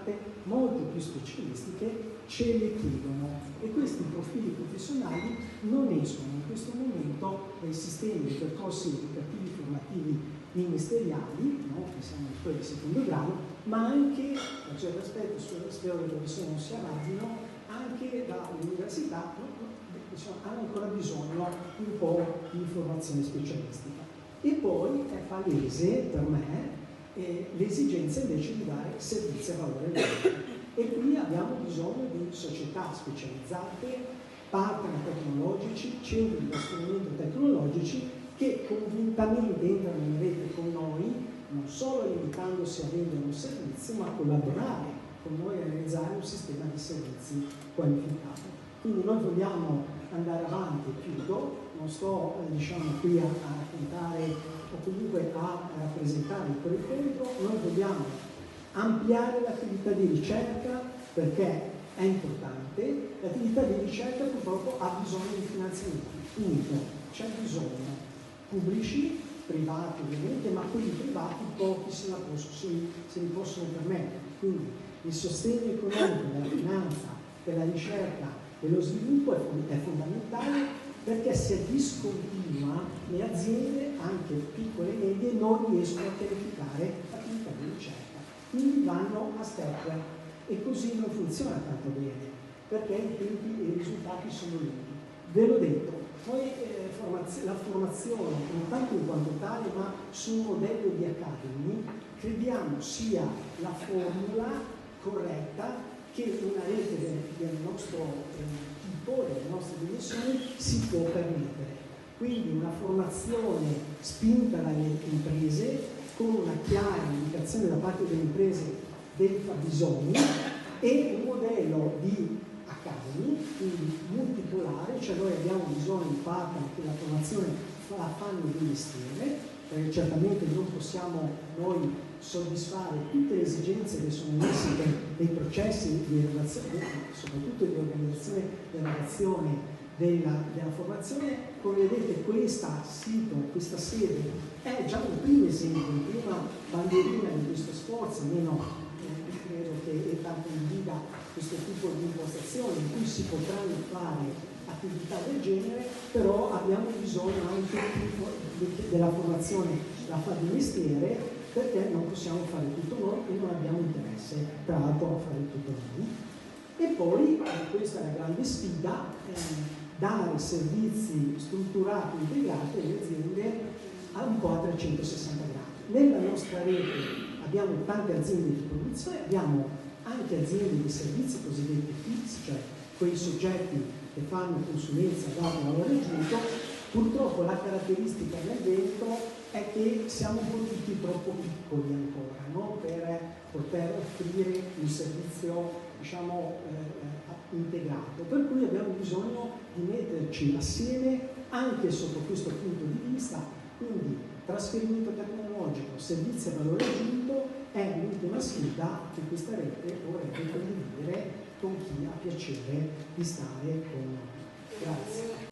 offerte molto più specialistiche ce le chiedono, e questi profili professionali non escono in questo momento dai sistemi dei percorsi educativi formativi ministeriali, no? Che siamo quelli di secondo grado, ma anche, a un certo aspetto, spero che le persone non si arrabbino, anche dall'università, no? Hanno ancora bisogno di un po' di informazione specialistica. E poi è palese per me l'esigenza invece di dare servizi a valore aggiunto. E qui abbiamo bisogno di società specializzate, partner tecnologici, centri di trasferimento tecnologici che convintamente entrano in rete con noi, non solo limitandosi a vendere un servizio, ma collaborare con noi a realizzare un sistema di servizi qualificato. Quindi noi vogliamo andare avanti, chiudo, non sto qui a raccontare o comunque a rappresentare il per e contro, noi vogliamo ampliare l'attività di ricerca perché è importante, l'attività di ricerca purtroppo ha bisogno di finanziamenti, punto, c'è bisogno, pubblici, privati ovviamente, ma quelli privati pochi se li possono permettere, quindi il sostegno economico della finanza, della ricerca, dello sviluppo è fondamentale, perché se discontinua le aziende, anche piccole e medie, non riescono a pianificare l'attività di ricerca. Quindi vanno a step e così non funziona tanto bene, perché i tempi e i risultati sono lunghi. Ve l'ho detto, poi la formazione, non tanto in quanto tale, ma sul modello di Academy, crediamo sia la formula corretta che una rete del nostro tipo, delle nostre dimensioni, si può permettere. Quindi una formazione spinta dalle imprese, con una chiara indicazione da parte delle imprese dei fabbisogni e un modello di Academy, quindi multipolare, cioè noi abbiamo bisogno di partner che la formazione la fanno di mestiere, perché certamente non possiamo noi soddisfare tutte le esigenze che sono messe nei processi di erogazione, soprattutto di organizzazione e erogazione della formazione. Come vedete, questa sede è già un primo esempio, una prima bandierina di questo sforzo, almeno credo che ETA condivida questo tipo di impostazione in cui si potranno fare attività del genere, però abbiamo bisogno anche della formazione da fare di mestiere, perché non possiamo fare tutto noi e non abbiamo interesse tra l'altro a fare tutto noi. E poi, questa è la grande sfida, dare servizi strutturati, integrati alle aziende un po' a 360 gradi. Nella nostra rete abbiamo tante aziende di produzione, abbiamo anche aziende di servizi cosiddetti fix, cioè quei soggetti che fanno consulenza a dato valore aggiunto. Purtroppo la caratteristica del Veneto è che siamo un po' tutti troppo piccoli ancora, no? Per poter offrire un servizio integrato, per cui abbiamo bisogno di metterci assieme anche sotto questo punto di vista. Quindi trasferimento tecnologico, servizi a valore aggiunto è l'ultima sfida che questa rete vorrebbe condividere con chi ha piacere di stare con noi. Grazie.